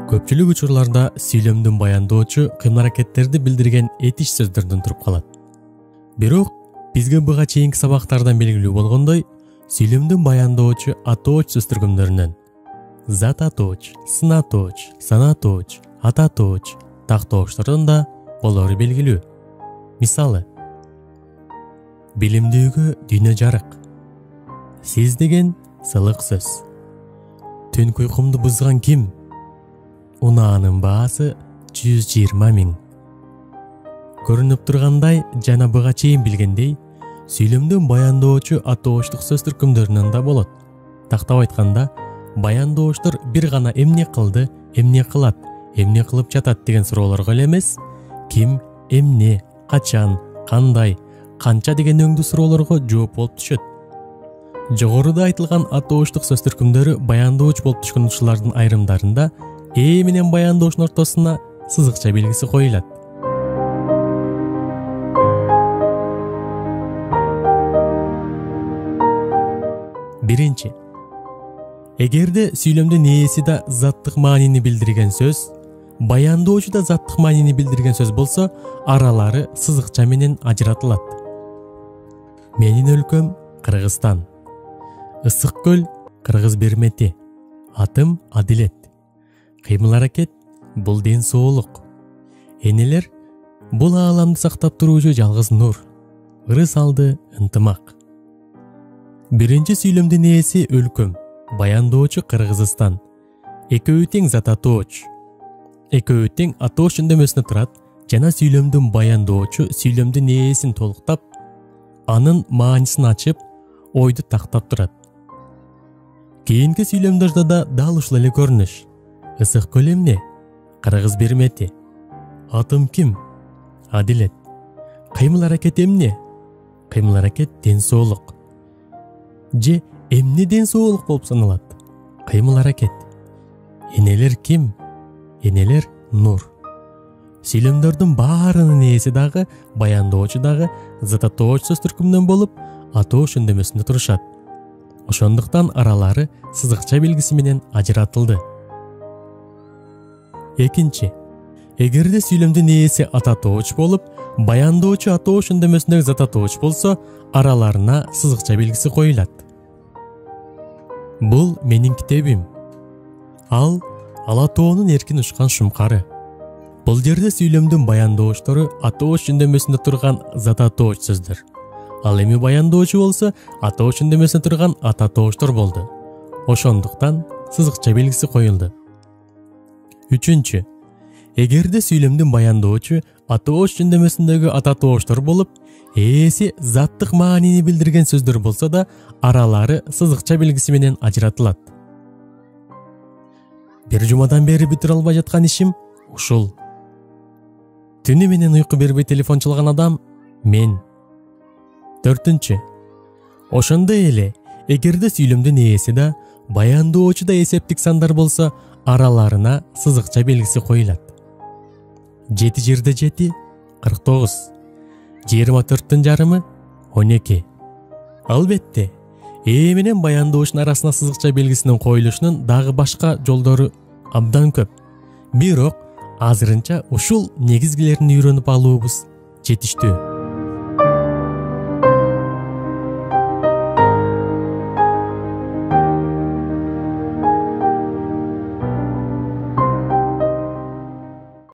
Көпчүлүк учурларда сүйлөмдүн баяндоочу кыймыл-аракеттерди билдирген этиш сөздөрдөн туруп калат. Бирок бизге буга чейинки сабактардан белгилүү болгондой, сүйлөмдүн баяндоочу атооч сөз түркүмдөрүнөн зат атооч, сын атооч, сан атооч, ат атооч, тактоочтордон да болору белгилүү. Мисалы: билимдүүгө дүйнө жарык. Сиз деген сылык сөз. Түнкү уйкумду бузган ким? Унаанын баасы 120 000. Көрүнүп тургандай жана буга чейин билгендей, сүйлөмдүн баяндоочу атоочлук сөз түркүмдөрүнөн да болот. Тактап айтканда, баяндоочтор бир гана эмне кылды, эмне кылат, эмне кылып жатат деген суроолорго эле эмес, ким, эмне, качан, кандай, канча деген өңдүү суроолорго жооп болуп түшөт. Жогоруда айтылган атоочлук сөз түркүмдөрү баяндооч болуп түшкөн учурлардын айрымдарында менен баяндоочунун ортосуна сызыкча белгиси коюлат. Биринчи. Эгерде сүйлөмдүн ээси да заттык маанини билдирген сөз, баяндоочу да заттык маанини билдирген сөз болсо, аралары сызыкча менен ажыратылат. Менин өлкөм Кыргызстан. Ысык көл Кыргыз бермети. Атым Адилет. Кыймыл-аракет бул ден соолук. Энелер бул ааламды сактап туруучу жалгыз нур. Ырыс алды ынтымак. Биринчи сүйлөмдүн ээси өлкөм, баяндоочу Кыргызстан. Экөөү тең зат атооч. Экөөү тең атооч үндөмөсүнө турат жана сүйлөмдүн баяндоочу сүйлөмдүн ээсин толуктап, анын маанисин ачып, ойду тактап турат. Кийинки сүйлөмдөрдө да дал ушул эле көрүнүш. Ысык көл эмне? Кыргыз бермети. Атым ким? Адилет. Кыймыл-аракет эмне? Кыймыл-аракет ден соолук. Же эмне ден соолук болуп саналат? Кыймыл-аракет. Энелер ким? Энелер нур. Сүйлөмдөрдүн баарынын ээси дагы, баяндоочу дагы зат атооч сөз түркүмүнөн болуп, атооч үндөмөсүндө турушат. Ошондуктан аралары сызыкча белгиси менен ажыратылды. Экинчи. Эгерде сүйлөмдүн ээси ат атооч болуп, баяндоочу атооч үндөмөсүндөгү зат атооч болсо, араларына сызыкча белгиси коюлат. Бул менин китебим. Ал Алатоонун эркин учкан шумкары. Бул жерде сүйлөмдүн баяндоочтору атооч үндөмөсүндө турган зат атооч сөздөр. Ал эми баяндоочу болсо, атооч үндөмөсүндө турган ат атоочтор болду. Ошондуктан сызыкча белгиси коюлду. Үчүнчү. Эгерде сүйлөмдүн баяндоочу атооч үндөмөсүндөгү ат атоочтор болуп, ээси заттык маанини билдирген сөздөр болсо да, аралары сызыкча белгиси менен ажыратылат. Бир жумадан бери бүтүрө албай жаткан ишим ушул. Түнү менен уйку бербей телефон чалган адам мен. Төртүнчү. Ошондой эле, эгерде сүйлөмдүн ээси да, баяндоочу да эсептик сандар болсо, араларына сызыкча белгиси коюлат. 7 жерде 7 49, 24-тün жарымы 12. Албетте, ээ менен баяндоочунун арасына сызыкча белгисинин коюлушунун дагы башка жолдору абдан көп. Бирок азырынча ушул негизгилерин үйрөнүп алуубуз жетиштүү.